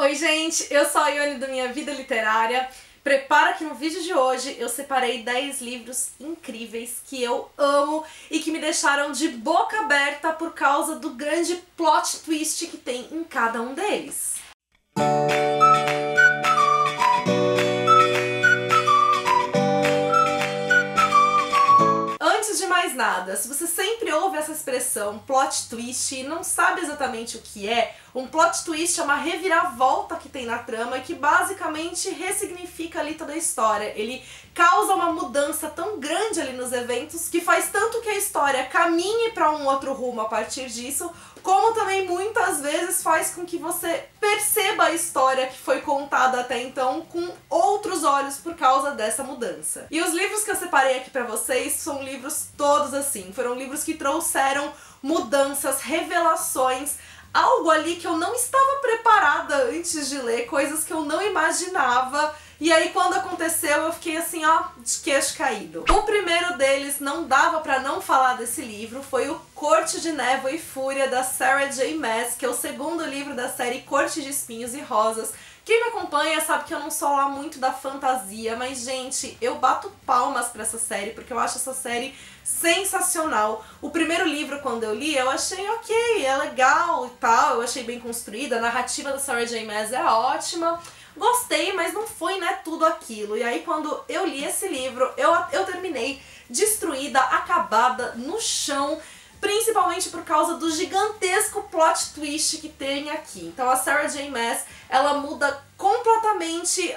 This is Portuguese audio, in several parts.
Oi gente, eu sou a Ione do Minha Vida Literária. Prepara que no vídeo de hoje eu separei 10 livros incríveis que eu amo e que me deixaram de boca aberta por causa do grande plot twist que tem em cada um deles. Antes de mais nada, se você sempre ouve essa expressão plot twist e não sabe exatamente o que é, um plot twist é uma reviravolta que tem na trama e que basicamente ressignifica ali toda a história. Ele causa uma mudança tão grande ali nos eventos que faz tanto que a história caminhe para um outro rumo a partir disso, como também muitas vezes faz com que você perceba a história que foi contada até então com outros olhos por causa dessa mudança. E os livros que eu separei aqui pra vocês são livros todos assim, foram livros que trouxeram mudanças, revelações, algo ali que eu não estava preparada antes de ler, coisas que eu não imaginava. E aí quando aconteceu eu fiquei assim, ó, de queixo caído. O primeiro deles, não dava pra não falar desse livro, foi o Corte de Névoa e Fúria, da Sarah J. Maas, que é o segundo livro da série Corte de Espinhos e Rosas. Quem me acompanha sabe que eu não sou lá muito da fantasia, mas gente, eu bato palmas pra essa série, porque eu acho essa série sensacional. O primeiro livro, quando eu li, eu achei ok, é legal e tal, eu achei bem construída, a narrativa da Sarah J. Maas é ótima. Gostei, mas não foi, né, tudo aquilo. E aí quando eu li esse livro, eu terminei destruída, acabada, no chão, principalmente por causa do gigantesco plot twist que tem aqui. Então a Sarah J. Maas, ela muda completamente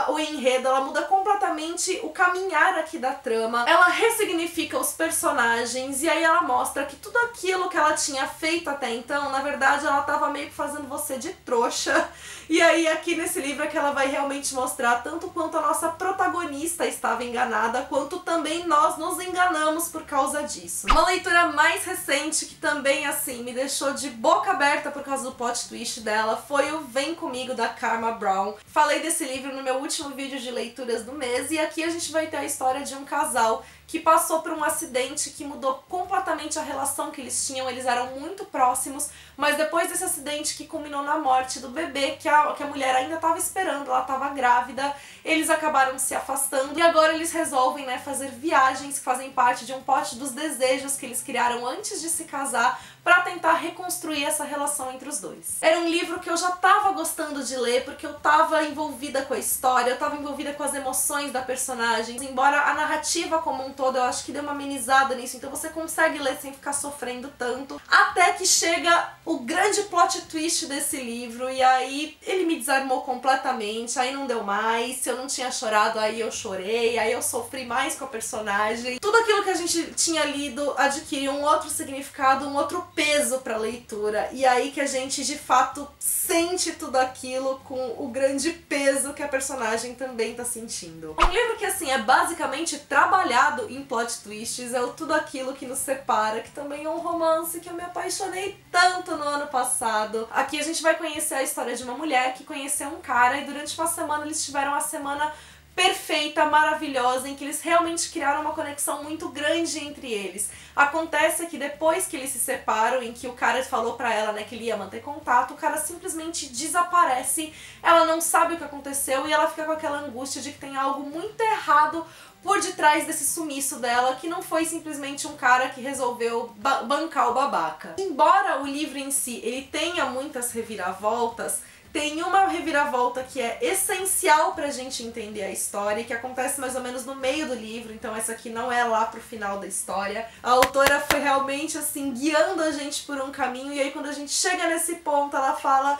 o enredo, ela muda completamente o caminhar aqui da trama, ela ressignifica os personagens e aí ela mostra que tudo aquilo que ela tinha feito até então, na verdade ela tava meio que fazendo você de trouxa. E aí aqui nesse livro é que ela vai realmente mostrar tanto quanto a nossa protagonista estava enganada, quanto também nós nos enganamos por causa disso. Uma leitura mais recente que também assim me deixou de boca aberta por causa do plot twist dela foi o Vem Comigo, da Karma Brown. Falei desse livro no meu último vídeo de leituras do mês e aqui a gente vai ter a história de um casal que passou por um acidente que mudou completamente a relação que eles tinham. Eles eram muito próximos, mas depois desse acidente que culminou na morte do bebê, que a mulher ainda estava esperando, ela estava grávida, eles acabaram se afastando e agora eles resolvem, né, fazer viagens que fazem parte de um pote dos desejos que eles criaram antes de se casar para tentar reconstruir essa relação entre os dois. Era um livro que eu já estava gostando de ler porque eu estava envolvida com a história, eu estava envolvida com as emoções da personagem, embora a narrativa como um todo eu acho que deu uma amenizada nisso, então você consegue ler sem ficar sofrendo tanto, até que chega o grande plot twist desse livro e aí ele me desarmou completamente, aí não deu mais, se eu não tinha chorado aí eu chorei, aí eu sofri mais com a personagem. Tudo aquilo que a gente tinha lido adquiriu um outro significado, um outro peso pra leitura, e aí que a gente de fato sente tudo aquilo com o grande peso que a personagem também tá sentindo. Um livro que assim é basicamente trabalhado em plot twists, é o Tudo Aquilo que Nos Separa, que também é um romance que eu me apaixonei tanto no ano passado. Aqui a gente vai conhecer a história de uma mulher que conheceu um cara e durante uma semana eles tiveram uma semana perfeita, maravilhosa, em que eles realmente criaram uma conexão muito grande entre eles. Acontece que depois que eles se separam, em que o cara falou pra ela, né, que ele ia manter contato, o cara simplesmente desaparece, ela não sabe o que aconteceu e ela fica com aquela angústia de que tem algo muito errado por detrás desse sumiço dela, que não foi simplesmente um cara que resolveu bancar o babaca. Embora o livro em si ele tenha muitas reviravoltas, tem uma reviravolta que é essencial pra gente entender a história, que acontece mais ou menos no meio do livro, então essa aqui não é lá pro final da história. A autora foi realmente assim, guiando a gente por um caminho, e aí quando a gente chega nesse ponto ela fala: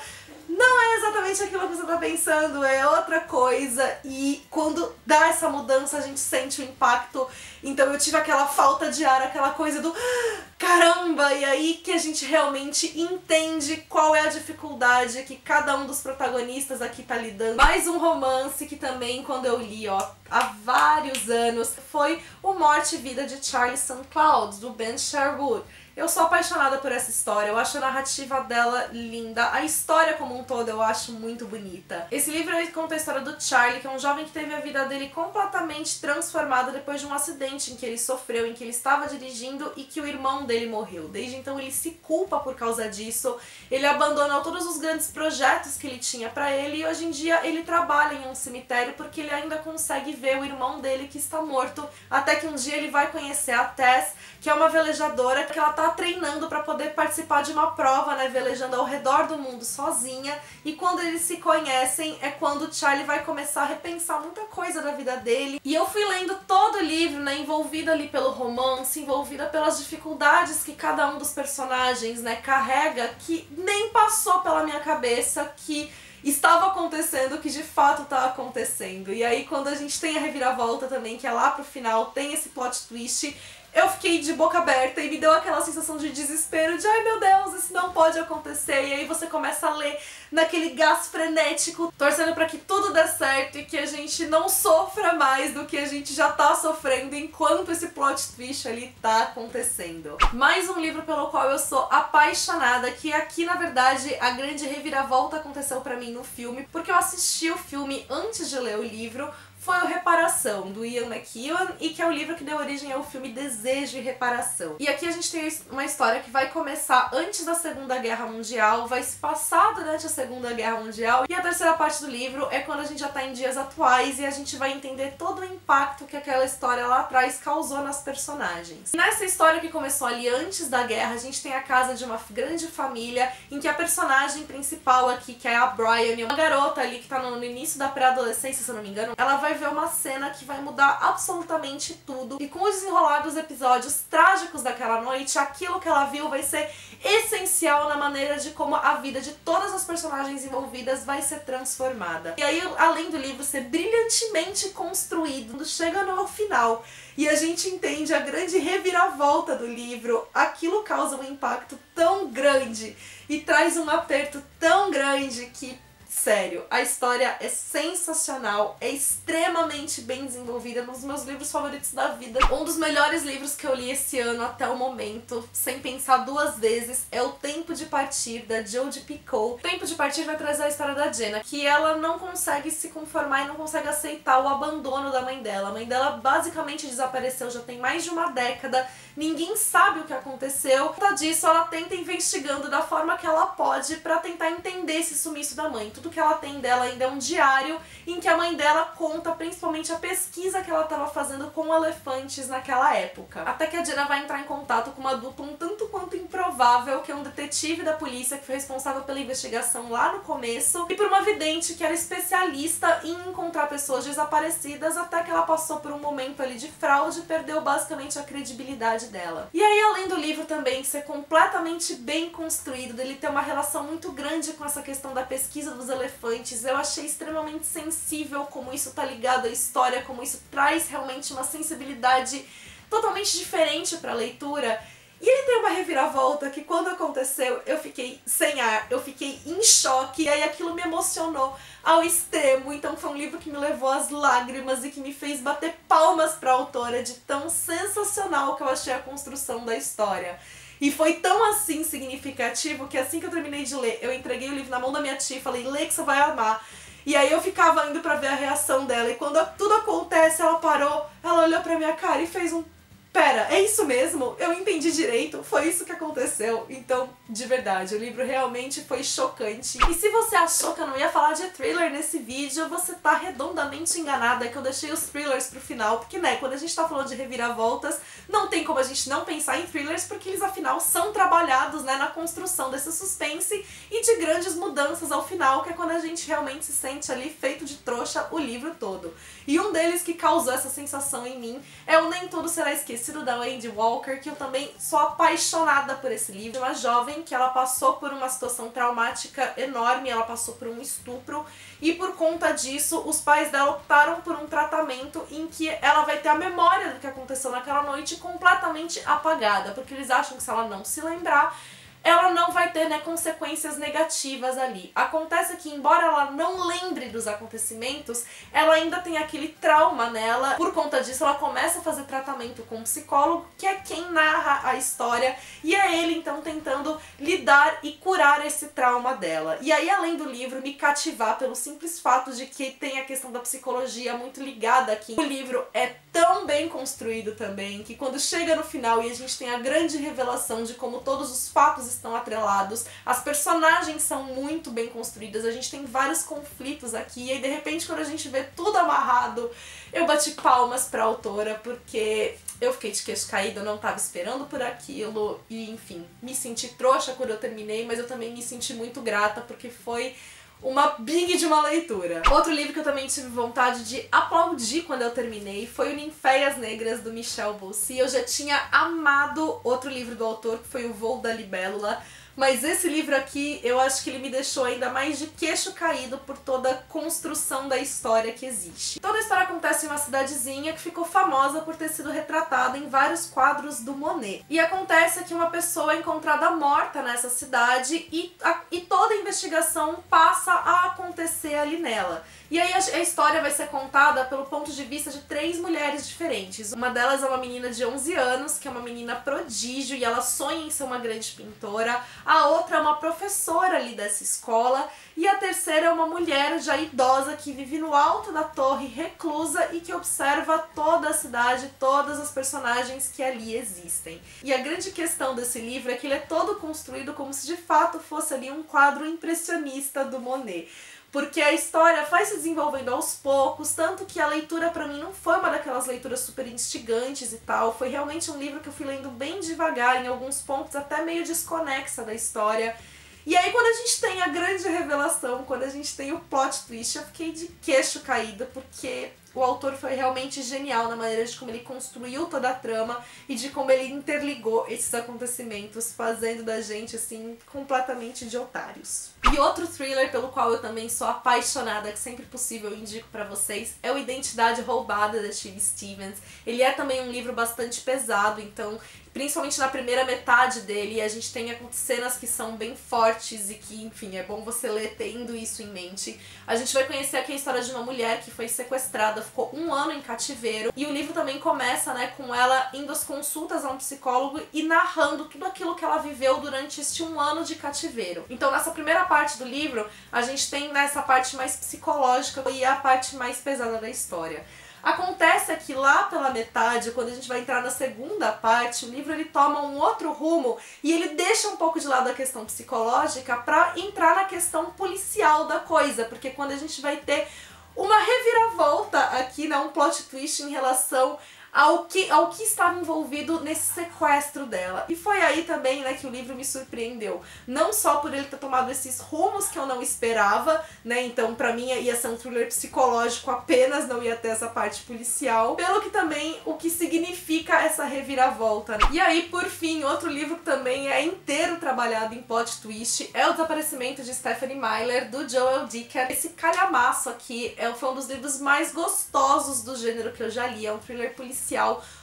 não é exatamente aquilo que você tá pensando, é outra coisa. E quando dá essa mudança a gente sente o impacto. Então eu tive aquela falta de ar, aquela coisa do caramba, e aí que a gente realmente entende qual é a dificuldade que cada um dos protagonistas aqui tá lidando. Mais um romance que também, quando eu li, ó, há vários anos, foi o Morte e Vida de Charlie St. Cloud, do Ben Sherwood. Eu sou apaixonada por essa história, eu acho a narrativa dela linda, a história como um todo eu acho muito bonita. Esse livro ele conta a história do Charlie, que é um jovem que teve a vida dele completamente transformada depois de um acidente em que ele sofreu, em que ele estava dirigindo e que o irmão dele morreu. Desde então ele se culpa por causa disso, ele abandonou todos os grandes projetos que ele tinha pra ele e hoje em dia ele trabalha em um cemitério porque ele ainda consegue ver o irmão dele que está morto, até que um dia ele vai conhecer a Tess, que é uma velejadora que ela tá treinando para poder participar de uma prova, né, velejando ao redor do mundo sozinha, e quando eles se conhecem é quando o Charlie vai começar a repensar muita coisa da vida dele. E eu fui lendo todo o livro, né, envolvida ali pelo romance, envolvida pelas dificuldades que cada um dos personagens, né, carrega, que nem passou pela minha cabeça que estava acontecendo, que de fato tá acontecendo. E aí quando a gente tem a reviravolta também, que é lá pro final, tem esse plot twist, eu fiquei de boca aberta e me deu aquela sensação de desespero, de ai meu Deus, isso não pode acontecer. E aí você começa a ler naquele gás frenético, torcendo pra que tudo dê certo e que a gente não sofra mais do que a gente já tá sofrendo enquanto esse plot twist ali tá acontecendo. Mais um livro pelo qual eu sou apaixonada, que aqui na verdade a grande reviravolta aconteceu pra mim no filme, porque eu assisti o filme antes de ler o livro. Foi o Reparação, do Ian McEwan, e que é o livro que deu origem ao filme Desejo e Reparação. E aqui a gente tem uma história que vai começar antes da Segunda Guerra Mundial, vai se passar durante a Segunda Guerra Mundial, e a terceira parte do livro é quando a gente já tá em dias atuais e a gente vai entender todo o impacto que aquela história lá atrás causou nas personagens. Nessa história que começou ali antes da guerra, a gente tem a casa de uma grande família, em que a personagem principal aqui, que é a Bryony, uma garota ali que tá no início da pré-adolescência, se eu não me engano, ela vai ver uma cena que vai mudar absolutamente tudo, e com o desenrolar dos episódios trágicos daquela noite, aquilo que ela viu vai ser essencial na maneira de como a vida de todas as personagens envolvidas vai ser transformada. E aí, além do livro ser brilhantemente construído, quando chega no final e a gente entende a grande reviravolta do livro, aquilo causa um impacto tão grande e traz um aperto tão grande que, sério, a história é sensacional, é extremamente bem desenvolvida, um dos meus livros favoritos da vida. Um dos melhores livros que eu li esse ano até o momento, sem pensar duas vezes, é O Tempo de Partir, da Jodi Picoult. O Tempo de Partir vai trazer a história da Jenna, que ela não consegue se conformar e não consegue aceitar o abandono da mãe dela. A mãe dela basicamente desapareceu já tem mais de uma década, ninguém sabe o que aconteceu. Por conta disso, ela tenta investigando da forma que ela pode pra tentar entender esse sumiço da mãe. Tudo que ela tem dela ainda é um diário em que a mãe dela conta principalmente a pesquisa que ela estava fazendo com elefantes naquela época. Até que a Jenna vai entrar em contato com uma dupla um tanto quanto improvável, que é um detetive da polícia que foi responsável pela investigação lá no começo, e por uma vidente que era especialista em encontrar pessoas desaparecidas, até que ela passou por um momento ali de fraude e perdeu basicamente a credibilidade dela. E aí, além do livro também ser completamente bem construído, dele ter uma relação muito grande com essa questão da pesquisa dos elefantes, eu achei extremamente sensível como isso tá ligado à história, como isso traz realmente uma sensibilidade totalmente diferente pra leitura. E ele tem uma reviravolta que quando aconteceu eu fiquei sem ar, eu fiquei em choque, e aí aquilo me emocionou ao extremo. Então foi um livro que me levou às lágrimas e que me fez bater palmas pra autora de tão sensacional que eu achei a construção da história. E foi tão assim significativo que assim que eu terminei de ler, eu entreguei o livro na mão da minha tia e falei, lê que você vai amar. E aí eu ficava indo pra ver a reação dela, e quando tudo acontece, ela parou, ela olhou pra minha cara e fez um pera, é isso mesmo? Eu entendi direito, foi isso que aconteceu. Então, de verdade, o livro realmente foi chocante. E se você achou que eu não ia falar de thriller nesse vídeo, você tá redondamente enganada, que eu deixei os thrillers pro final, porque né, quando a gente tá falando de reviravoltas, não tem como a gente não pensar em thrillers, porque eles afinal são trabalhados, né, na construção desse suspense e de grandes mudanças ao final, que é quando a gente realmente se sente ali feito de trouxa o livro todo. E um deles que causou essa sensação em mim é o Nem Tudo Será Esquecido, da Wendy Walker, que eu também sou apaixonada por esse livro. Uma jovem que ela passou por uma situação traumática enorme, ela passou por um estupro, e por conta disso os pais dela optaram por um tratamento em que ela vai ter a memória do que aconteceu naquela noite completamente apagada, porque eles acham que se ela não se lembrar, ela não vai ter, né, consequências negativas ali. Acontece que, embora ela não lembre dos acontecimentos, ela ainda tem aquele trauma nela. Por conta disso, ela começa a fazer tratamento com um psicólogo, que é quem narra a história, e é ele, então, tentando lidar e curar esse trauma dela. E aí, além do livro me cativar pelo simples fato de que tem a questão da psicologia muito ligada aqui, o livro é tão bem construído também, que quando chega no final e a gente tem a grande revelação de como todos os fatos estão atrelados, as personagens são muito bem construídas, a gente tem vários conflitos aqui, e aí de repente quando a gente vê tudo amarrado, eu bati palmas pra autora, porque eu fiquei de queixo caído, eu não tava esperando por aquilo, e enfim, me senti trouxa quando eu terminei, mas eu também me senti muito grata, porque foi uma big de uma leitura. Outro livro que eu também tive vontade de aplaudir quando eu terminei foi o Ninféias Negras, do Michel Boussy. Eu já tinha amado outro livro do autor, que foi O Voo da Libélula, mas esse livro aqui, eu acho que ele me deixou ainda mais de queixo caído por toda a construção da história que existe. Toda a história acontece em uma cidadezinha que ficou famosa por ter sido retratada em vários quadros do Monet. E acontece que uma pessoa é encontrada morta nessa cidade e toda a investigação passa a acontecer ali nela. E aí a história vai ser contada pelo ponto de vista de 3 mulheres diferentes. Uma delas é uma menina de 11 anos, que é uma menina prodígio e ela sonha em ser uma grande pintora. A outra é uma professora ali dessa escola. E a terceira é uma mulher já idosa que vive no alto da torre, reclusa, e que observa toda a cidade, todas as personagens que ali existem. E a grande questão desse livro é que ele é todo construído como se de fato fosse ali um quadro impressionista do Monet. Porque a história vai se desenvolvendo aos poucos, tanto que a leitura pra mim não foi uma daquelas leituras super instigantes e tal, foi realmente um livro que eu fui lendo bem devagar, em alguns pontos até meio desconexa da história. E aí quando a gente tem a grande revelação, quando a gente tem o plot twist, eu fiquei de queixo caído, porque o autor foi realmente genial na maneira de como ele construiu toda a trama e de como ele interligou esses acontecimentos, fazendo da gente, assim, completamente de otários. E outro thriller pelo qual eu também sou apaixonada, que sempre possível eu indico pra vocês, é o Identidade Roubada, da Chile Stevens. Ele é também um livro bastante pesado, então, principalmente na primeira metade dele, a gente tem cenas que são bem fortes e que, enfim, é bom você ler tendo isso em mente. A gente vai conhecer aqui a história de uma mulher que foi sequestrada, ficou 1 ano em cativeiro, e o livro também começa, né, com ela indo às consultas a um psicólogo e narrando tudo aquilo que ela viveu durante este 1 ano de cativeiro. Então nessa primeira parte do livro, a gente tem nessa parte mais psicológica e a parte mais pesada da história. Acontece que lá pela metade, quando a gente vai entrar na segunda parte, o livro ele toma um outro rumo e ele deixa um pouco de lado a questão psicológica para entrar na questão policial da coisa, porque quando a gente vai ter uma reviravolta aqui, né, um plot twist em relação ao que estava envolvido nesse sequestro dela. E foi aí também, né, que o livro me surpreendeu. Não só por ele ter tomado esses rumos que eu não esperava, né, então pra mim ia ser um thriller psicológico apenas, não ia ter essa parte policial, pelo que também o que significa essa reviravolta. E aí, por fim, outro livro que também é inteiro trabalhado em plot twist é O Desaparecimento de Stephenie Meyer, do Joel Dicker. Esse calhamaço aqui foi um dos livros mais gostosos do gênero que eu já li, é um thriller policial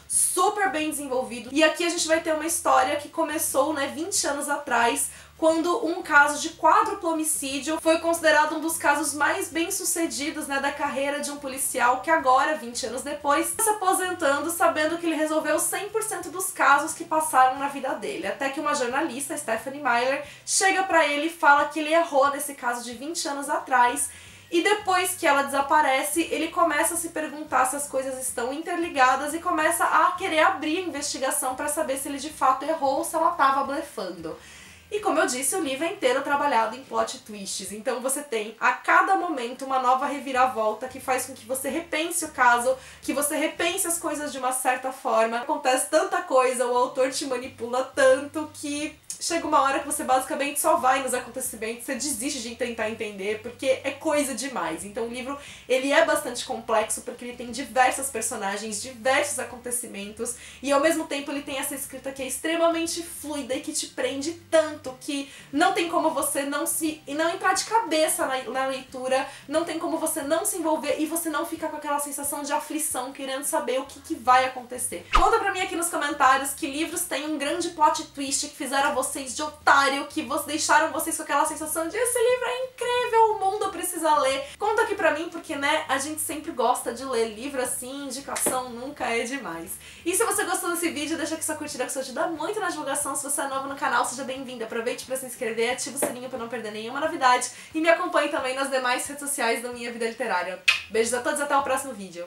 super bem desenvolvido. E aqui a gente vai ter uma história que começou, né, 20 anos atrás, quando um caso de quádruplo homicídio foi considerado um dos casos mais bem-sucedidos, né, da carreira de um policial, que agora, 20 anos depois, está se aposentando sabendo que ele resolveu 100% dos casos que passaram na vida dele. Até que uma jornalista, Stephenie Meyer, chega pra ele e fala que ele errou nesse caso de 20 anos atrás. E depois que ela desaparece, ele começa a se perguntar se as coisas estão interligadas e começa a querer abrir a investigação para saber se ele de fato errou ou se ela estava blefando. E como eu disse, o livro é inteiro trabalhado em plot twists, então você tem a cada momento uma nova reviravolta que faz com que você repense o caso, que você repense as coisas de uma certa forma. Acontece tanta coisa, o autor te manipula tanto que chega uma hora que você basicamente só vai nos acontecimentos, você desiste de tentar entender, porque é coisa demais. Então o livro, ele é bastante complexo, porque ele tem diversas personagens, diversos acontecimentos, e ao mesmo tempo ele tem essa escrita que é extremamente fluida e que te prende tanto, que não tem como você não entrar de cabeça na leitura, não tem como você não se envolver e você não ficar com aquela sensação de aflição, querendo saber o que vai acontecer. Conta pra mim aqui nos comentários que livros têm um grande plot twist que fizeram você vocês de otário, que deixaram vocês com aquela sensação de esse livro é incrível, o mundo precisa ler. Conta aqui pra mim, porque, né, a gente sempre gosta de ler livro assim, indicação nunca é demais. E se você gostou desse vídeo, deixa aqui sua curtida, que isso ajuda muito na divulgação. Se você é novo no canal, seja bem-vindo. Aproveite pra se inscrever, ativa o sininho pra não perder nenhuma novidade e me acompanhe também nas demais redes sociais da Minha Vida Literária. Beijos a todos e até o próximo vídeo.